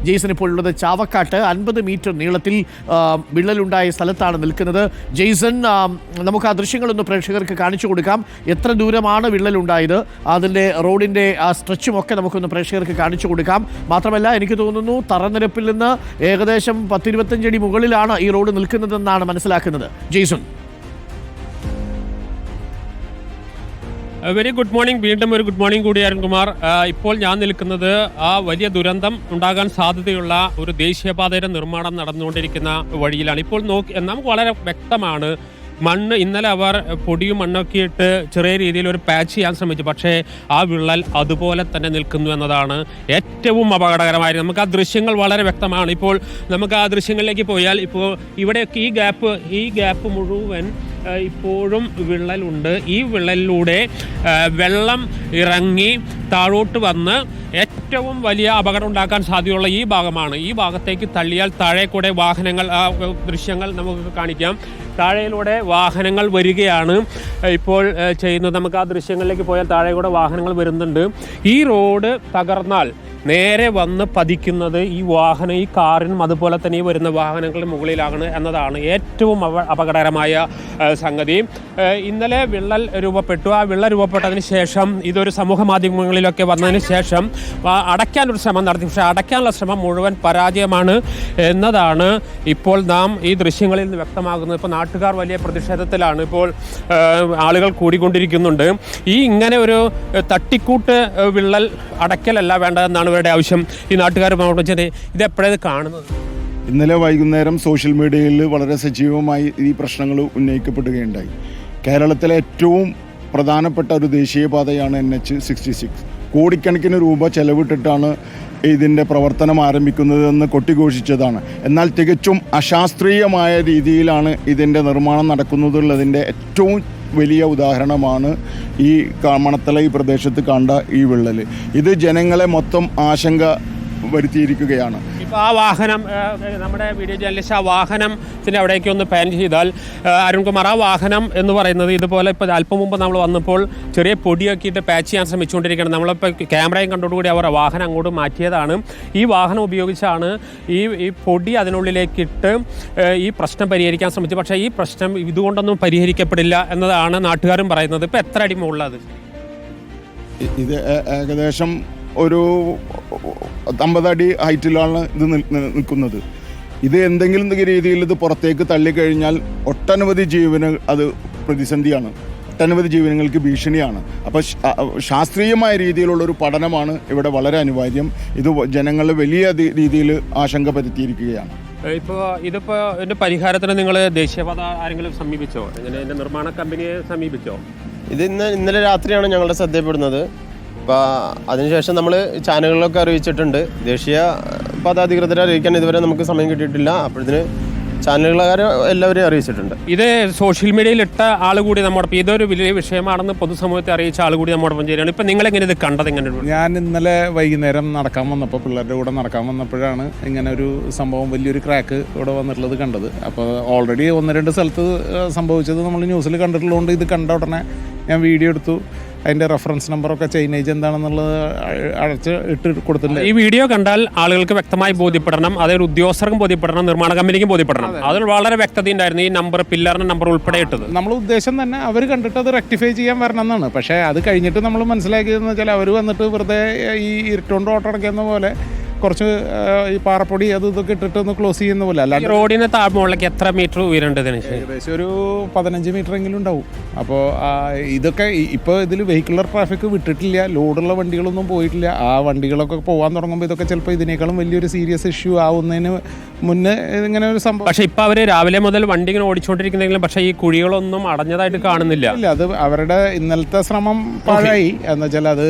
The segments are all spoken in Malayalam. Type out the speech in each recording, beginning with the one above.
ജെയ്സൺ ഇപ്പോൾ ഉള്ളത് ചാവക്കാട്ട് 50 മീറ്റർ നീളത്തിൽ വിള്ളലുണ്ടായ സ്ഥലത്താണ് നിൽക്കുന്നത്. ജെയ്സൺ, നമുക്ക് ആ ദൃശ്യങ്ങളൊന്ന് പ്രേക്ഷകർക്ക് കാണിച്ചു കൊടുക്കാം. എത്ര ദൂരമാണ് വിള്ളലുണ്ടായത്, അതിൻ്റെ റോഡിൻ്റെ ആ സ്ട്രെച്ചും ഒക്കെ നമുക്കൊന്ന് പ്രേക്ഷകർക്ക് കാണിച്ചു കൊടുക്കാം. മാത്രമല്ല, എനിക്ക് തോന്നുന്നു തറനിരപ്പിൽ നിന്ന് ഏകദേശം 10-25 അടി മുകളിലാണ് ഈ റോഡ് നിൽക്കുന്നതെന്നാണ് മനസ്സിലാക്കുന്നത്. Jaison, very good morning. വീണ്ടും ഒരു ഗുഡ് മോർണിംഗ് കൂടി അരുൺകുമാർ. ഇപ്പോൾ ഞാൻ നിൽക്കുന്നത് ആ വലിയ ദുരന്തം ഉണ്ടാകാൻ സാധ്യതയുള്ള ഒരു ദേശീയപാതയുടെ നിർമ്മാണം നടന്നുകൊണ്ടിരിക്കുന്ന വഴിയിലാണ്. ഇപ്പോൾ നമുക്ക് വളരെ വ്യക്തമാണ്, മണ്ണ് ഇന്നലെ അവർ പൊടിയും മണ്ണൊക്കെ ഇട്ട് ചെറിയ രീതിയിൽ ഒരു പാച്ച് ചെയ്യാൻ ശ്രമിച്ചു. പക്ഷേ ആ വിള്ളൽ അതുപോലെ തന്നെ നിൽക്കുന്നു എന്നതാണ് ഏറ്റവും അപകടകരമായത്. നമുക്ക് ആ ദൃശ്യങ്ങൾ വളരെ വ്യക്തമാണ്. ഇപ്പോൾ നമുക്ക് ആ ദൃശ്യങ്ങളിലേക്ക് പോയാൽ ഇപ്പോൾ ഇവിടെയൊക്കെ ഈ ഗ്യാപ്പ് മുഴുവൻ ഇപ്പോഴും വിള്ളലുണ്ട്. ഈ വിള്ളലിലൂടെ വെള്ളം ഇറങ്ങി താഴോട്ട് വന്ന് ഏറ്റവും വലിയ അപകടം ഉണ്ടാക്കാൻ സാധ്യതയുള്ള ഈ ഭാഗമാണ്. ഈ ഭാഗത്തേക്ക് തള്ളിയാൽ താഴെ കൂടെ വാഹനങ്ങൾ, ആ ദൃശ്യങ്ങൾ നമുക്ക് കാണിക്കാം, താഴെയിലൂടെ വാഹനങ്ങൾ വരികയാണ് ഇപ്പോൾ ചെയ്യുന്നത്. നമുക്ക് ആ ദൃശ്യങ്ങളിലേക്ക് പോയാൽ താഴെ കൂടെ വാഹനങ്ങൾ വരുന്നുണ്ട്. ഈ റോഡ് തകർന്നാൽ നേരെ വന്ന് പതിക്കുന്നത് ഈ കാറിനും അതുപോലെ തന്നെ ഈ വരുന്ന വാഹനങ്ങളുടെ മുകളിലാണ് എന്നതാണ് ഏറ്റവും അപകടകരമായ സംഗതി. ഇന്നലെ വിള്ളൽ രൂപപ്പെട്ടു. ആ വിള്ളൽ രൂപപ്പെട്ടതിന് ശേഷം ഇതൊരു സമൂഹ മാധ്യമങ്ങളിലൊക്കെ വന്നതിന് ശേഷം അടയ്ക്കാനൊരു ശ്രമം നടത്തി. പക്ഷേ അടയ്ക്കാനുള്ള ശ്രമം മുഴുവൻ പരാജയമാണ് എന്നതാണ് ഇപ്പോൾ നാം ഈ ദൃശ്യങ്ങളിൽ നിന്ന് വ്യക്തമാകുന്നത്. ഇപ്പോൾ നാട്ടുകാർ വലിയ പ്രതിഷേധത്തിലാണ്. ഇപ്പോൾ ആളുകൾ കൂടിക്കൊണ്ടിരിക്കുന്നുണ്ട്. ഇങ്ങനെ ഒരു തട്ടിക്കൂട്ട് വിള്ളൽ അടയ്ക്കലല്ല വേണ്ടതെന്നാണ് ഇവരുടെ ആവശ്യം. ഈ നാട്ടുകാർ ഇത് എപ്പോഴാണ് കാണുന്നത്? ഇന്നലെ വൈകുന്നേരം സോഷ്യൽ മീഡിയയിൽ വളരെ സജീവമായി ഈ പ്രശ്നങ്ങൾ ഉന്നയിക്കപ്പെടുകയുണ്ടായി. കേരളത്തിലെ ഏറ്റവും പ്രധാനപ്പെട്ട ഒരു ദേശീയപാതയാണ് NH-66. കോടിക്കണക്കിന് രൂപ ചെലവിട്ടിട്ടാണ് ഇതിൻ്റെ പ്രവർത്തനം ആരംഭിക്കുന്നതെന്ന് കൊട്ടിഘോഷിച്ചതാണ്. എന്നാൽ തികച്ചും അശാസ്ത്രീയമായ രീതിയിലാണ് ഇതിൻ്റെ നിർമ്മാണം നടക്കുന്നതുള്ളതിൻ്റെ ഏറ്റവും വലിയ ഉദാഹരണമാണ് ഈ മണത്തല ഈ പ്രദേശത്ത് കണ്ട ഈ വിള്ളൽ. ഇത് ജനങ്ങളെ മൊത്തം ആശങ്ക വരുത്തിയിരിക്കുകയാണ്. ഇപ്പോൾ ആ വാഹനം, നമ്മുടെ വീഡിയോ ജേർണലിസ്റ്റ് ആ വാഹനത്തിന് അവിടേക്ക് ഒന്ന് പാൻ ചെയ്താൽ, അരുൺകുമാർ, ആ വാഹനം എന്ന് പറയുന്നത് ഇതുപോലെ ഇപ്പോൾ അല്പം മുമ്പ് നമ്മൾ വന്നപ്പോൾ ചെറിയ പൊടിയൊക്കെ ഇട്ട് പാച്ച് ചെയ്യാൻ ശ്രമിച്ചുകൊണ്ടിരിക്കുകയാണ്. നമ്മളിപ്പോൾ ക്യാമറയും കണ്ടോടുകൂടി അവർ വാഹനം അങ്ങോട്ട് മാറ്റിയതാണ്. ഈ വാഹനം ഉപയോഗിച്ചാണ് ഈ പൊടി അതിനുള്ളിലേക്കിട്ട് ഈ പ്രശ്നം പരിഹരിക്കാൻ ശ്രമിച്ചത്. പക്ഷേ ഈ പ്രശ്നം ഇതുകൊണ്ടൊന്നും പരിഹരിക്കപ്പെടില്ല എന്നതാണ് നാട്ടുകാരും പറയുന്നത്. ഇപ്പോൾ എത്ര അടി മുകളിലത്? ഇത് ഏകദേശം ഒരു 50 അടി ഹൈറ്റിലാണ് ഇത് നിൽക്കുന്നത്. ഇത് എന്തെങ്കിലും രീതിയിൽ ഇത് പുറത്തേക്ക് തള്ളിക്കഴിഞ്ഞാൽ ഒട്ടനവധി അത് പ്രതിസന്ധിയാണ്, ഒട്ടനവധി ജീവനങ്ങൾക്ക് ഭീഷണിയാണ്. അപ്പോൾ ശാസ്ത്രീയമായ രീതിയിലുള്ളൊരു പഠനമാണ് ഇവിടെ വളരെ അനിവാര്യം. ഇത് ജനങ്ങളെ വലിയ രീതിയിൽ ആശങ്ക പരത്തിയിരിക്കുകയാണ്. ഇതിപ്പോൾ ഇതിൻ്റെ പരിഹാരത്തിന് നിങ്ങൾ ദേശീയപാത ആരെങ്കിലും സമീപിച്ചോ? ഇതിൻ്റെ നിർമ്മാണ കമ്പനിയെ സമീപിച്ചോ? ഇന്നലെ രാത്രിയാണ് ഞങ്ങളുടെ ശ്രദ്ധയപ്പെടുന്നത്. അപ്പോൾ അതിനുശേഷം നമ്മൾ ചാനലുകളിലൊക്കെ അറിയിച്ചിട്ടുണ്ട്. ദേശീയ പാത അധികൃതരെ അറിയിക്കാൻ ഇതുവരെ നമുക്ക് സമയം കിട്ടിയിട്ടില്ല. അപ്പോഴത്തിന് ചാനലുകാരെ എല്ലാവരെയും അറിയിച്ചിട്ടുണ്ട്. ഇത് സോഷ്യൽ മീഡിയയിൽ ഇട്ട ആൾ കൂടി നമ്മോടൊപ്പം, ഇതൊരു വലിയ വിഷയമാണെന്ന് പൊതുസമൂഹത്തെ അറിയിച്ച ആൾ കൂടി നമ്മോടൊപ്പം ചേരുകയാണ്. ഇപ്പം നിങ്ങളെങ്ങനെ ഇത് കണ്ടത്? എങ്ങനെ? ഞാൻ ഇന്നലെ വൈകുന്നേരം നടക്കാൻ വന്നപ്പോൾ, പിള്ളേരുടെ കൂടെ നടക്കാൻ വന്നപ്പോഴാണ് ഇങ്ങനെ ഒരു സംഭവം, വലിയൊരു ക്രാക്ക് ഇവിടെ വന്നിട്ടുള്ളത് കണ്ടത്. അപ്പോൾ ഓൾറെഡി 1-2 സ്ഥലത്ത് സംഭവിച്ചത് നമ്മൾ ന്യൂസിൽ കണ്ടിട്ടുള്ളതുകൊണ്ട് ഇത് കണ്ട ഉടനെ ഞാൻ വീഡിയോ എടുത്തു. അതിൻ്റെ റെഫറൻസ് നമ്പറൊക്കെ ചൈനേജ് എന്താണെന്നുള്ളത് അടച്ച് ഇട്ട് കൊടുത്തിട്ടുണ്ട്. ഈ വീഡിയോ കണ്ടാൽ ആളുകൾക്ക് വ്യക്തമായി ബോധ്യപ്പെടണം, അതൊരു ഉദ്യോഗസ്ഥർക്കും ബോധ്യപ്പെടണം, നിർമ്മാണ കമ്പനിക്കും ബോധ്യപ്പെടണം. അതിൽ വളരെ വ്യക്തത ഉണ്ടായിരുന്നു. ഈ നമ്പർ, പില്ലറിൻ്റെ നമ്പർ ഉൾപ്പെടെ ഇട്ടത് നമ്മൾ ഉദ്ദേശം തന്നെ അവർ കണ്ടിട്ട് അത് റെക്ടിഫൈ ചെയ്യാൻ വരണം എന്നാണ്. പക്ഷേ അത് കഴിഞ്ഞിട്ട് നമ്മൾ മനസ്സിലാക്കിയതെന്ന് വെച്ചാൽ അവർ വന്നിട്ട് വെറുതെ ഈ ഇരുട്ടുകൊണ്ട് ഓട്ടടക്കുന്ന പോലെ കുറച്ച് ഈ പാറപ്പൊടി ഇതൊക്കെ ഇട്ടിട്ട് ഒന്ന് ക്ലോസ് ചെയ്യുന്ന പോലെ. അല്ലാതെ റോഡിന് താഴ്മുകളിലേക്ക് എത്ര മീറ്റർ ഉയരേണ്ടത്? ഏകദേശം ഒരു 15 മീറ്റർ എങ്കിലും ഉണ്ടാവും. അപ്പോൾ ഇതൊക്കെ ഇപ്പോൾ ഇതിൽ വെഹിക്കുലർ ട്രാഫിക് വിട്ടിട്ടില്ല, ലോഡുള്ള വണ്ടികളൊന്നും പോയിട്ടില്ല. ആ വണ്ടികളൊക്കെ പോകാൻ തുടങ്ങുമ്പോൾ ഇതൊക്കെ ചിലപ്പോൾ ഇതിനേക്കാളും വലിയൊരു സീരിയസ് ഇഷ്യൂ ആവുന്നതിന് മുന്നേ ഇങ്ങനെ ഒരു സംഭവം. പക്ഷേ ഇപ്പോൾ അവർ രാവിലെ മുതൽ വണ്ടി ഇങ്ങനെ ഓടിച്ചുകൊണ്ടിരിക്കുന്നെങ്കിലും പക്ഷേ ഈ കുഴികളൊന്നും അടഞ്ഞതായിട്ട് കാണുന്നില്ല. ഇല്ല, അത് അവരുടെ ഇന്നലത്തെ ശ്രമം പാഴായി. എന്ന് വെച്ചാൽ അത്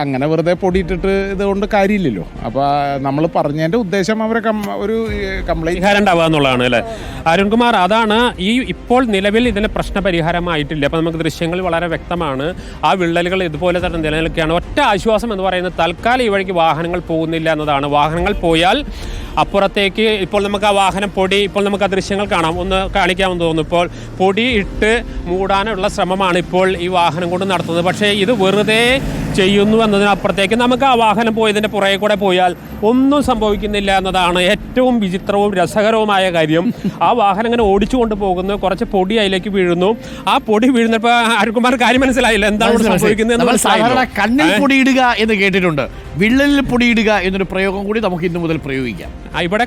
അങ്ങനെ വെറുതെ പൊടിയിട്ടിട്ട് ഇതുകൊണ്ട് കാര്യമില്ലല്ലോ. അപ്പോൾ നമ്മൾ പറഞ്ഞതിൻ്റെ ഉദ്ദേശം അവരെ ഒരു കംപ്ലൈൻറ്റ് ഉണ്ടാവുക എന്നുള്ളതാണ് അല്ലേ അരുൺകുമാർ? അതാണ് ഇപ്പോൾ നിലവിൽ ഇതിന് പ്രശ്നപരിഹാരമായിട്ടില്ല. അപ്പോൾ നമുക്ക് ദൃശ്യങ്ങൾ വളരെ വ്യക്തമാണ്. ആ വിള്ളലുകൾ ഇതുപോലെ തന്നെ നിലനിൽക്കുകയാണ്. ഒറ്റ ആശ്വാസം എന്ന് പറയുന്നത് തൽക്കാലം ഈ വഴിക്ക് വാഹനങ്ങൾ പോകുന്നില്ല എന്നതാണ്. വാഹനങ്ങൾ പോയാൽ അപ്പുറത്തേക്ക് ഇപ്പോൾ നമുക്ക് ആ വാഹനം പൊടി, ഇപ്പോൾ നമുക്ക് ആ ദൃശ്യങ്ങൾ കാണാം, ഒന്ന് കാണിക്കാമെന്ന് തോന്നുന്നു. ഇപ്പോൾ പൊടി ഇട്ട് മൂടാനുള്ള ശ്രമമാണ് ഇപ്പോൾ ഈ വാഹനം കൊണ്ട് നടത്തുന്നത്. പക്ഷേ ഇത് വെറുതെ ചെയ്യുന്നു എന്നതിനപ്പുറത്തേക്ക് നമുക്ക് ആ വാഹനം പോയതിൻ്റെ പുറകെ കൂടെ പോയാൽ ഒന്നും സംഭവിക്കുന്നില്ല എന്നതാണ് ഏറ്റവും വിചിത്രവും രസകരവുമായ കാര്യം. ആ വാഹനം ഇങ്ങനെ ഓടിച്ചുകൊണ്ട് പോകുന്നു, കുറച്ച് പൊടി അതിലേക്ക് വീഴുന്നു. ആ പൊടി വീഴുന്നപ്പോൾ അരുൺകുമാർ കാര്യം മനസ്സിലായില്ല എന്താണ് സംഭവിക്കുന്നത്. സാധാരണ കണ്ണിൽ പൊടിയിടുക എന്ന് കേട്ടിട്ടുണ്ട്, വിള്ളലിൽ പൊടിയിടുക എന്നൊരു പ്രയോഗം കൂടി നമുക്ക് ഇന്നു മുതൽ പ്രയോഗിക്കാം. ഇവിടെ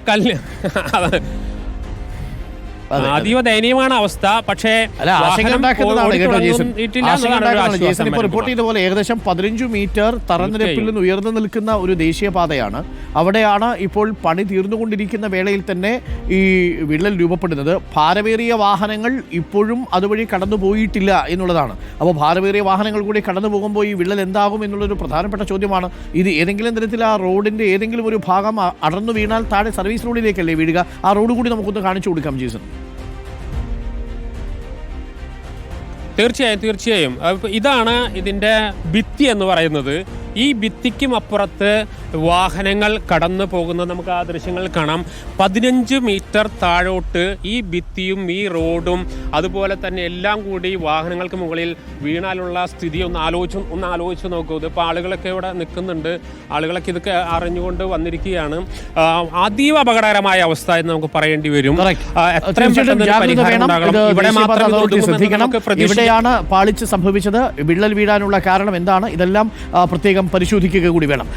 അതീവ ദയനീയമാണ് അവസ്ഥ. പക്ഷേ റിപ്പോർട്ട് ചെയ്ത പോലെ ഏകദേശം 15 മീറ്റർ തറനിരപ്പിൽ നിന്ന് ഉയർന്നു നിൽക്കുന്ന ഒരു ദേശീയപാതയാണ്. അവിടെയാണ് ഇപ്പോൾ പണി തീർന്നുകൊണ്ടിരിക്കുന്ന വേളയിൽ തന്നെ ഈ വിള്ളൽ രൂപപ്പെടുന്നത്. ഭാരമേറിയ വാഹനങ്ങൾ ഇപ്പോഴും അതുവഴി കടന്നു പോയിട്ടില്ല എന്നുള്ളതാണ്. അപ്പോൾ ഭാരമേറിയ വാഹനങ്ങൾ കൂടി കടന്നു പോകുമ്പോൾ ഈ വിള്ളൽ എന്താകും എന്നുള്ളൊരു പ്രധാനപ്പെട്ട ചോദ്യമാണ്. ഇത് ഏതെങ്കിലും തരത്തിൽ ആ റോഡിന്റെ ഏതെങ്കിലും ഒരു ഭാഗം അടർന്നു വീണാൽ താഴെ സർവീസ് റോഡിലേക്കല്ലേ വീഴുക? ആ റോഡ് കൂടി നമുക്കൊന്ന് കാണിച്ചു കൊടുക്കാം ജീസൺ. തീർച്ചയായും ഇതാണ് ഇതിൻ്റെ ഭിത്തി എന്ന് പറയുന്നത്. ഈ ഭിത്തിക്കും അപ്പുറത്ത് വാഹനങ്ങൾ കടന്നു പോകുന്നത് നമുക്ക് ആ ദൃശ്യങ്ങൾ കാണാം. 15 മീറ്റർ താഴോട്ട് ഈ ഭിത്തിയും ഈ റോഡും അതുപോലെ തന്നെ എല്ലാം കൂടി വാഹനങ്ങൾക്ക് മുകളിൽ വീണാലുള്ള സ്ഥിതി ഒന്ന് ആലോചിച്ച് നോക്കൂ. ഇതിപ്പോൾ ആളുകളൊക്കെ ഇവിടെ നിൽക്കുന്നുണ്ട്, ആളുകളൊക്കെ ഇതൊക്കെ അറിഞ്ഞുകൊണ്ട് വന്നിരിക്കുകയാണ്. അതീവ അപകടകരമായ അവസ്ഥ എന്ന് നമുക്ക് പറയേണ്ടി വരും. എവിടെയാണ് പാളിച്ച് സംഭവിച്ചത്, വിള്ളൽ വീഴാനുള്ള കാരണം എന്താണ്, ഇതെല്ലാം പ്രത്യേകം പരിശോധിക്കുക കൂടി വേണം.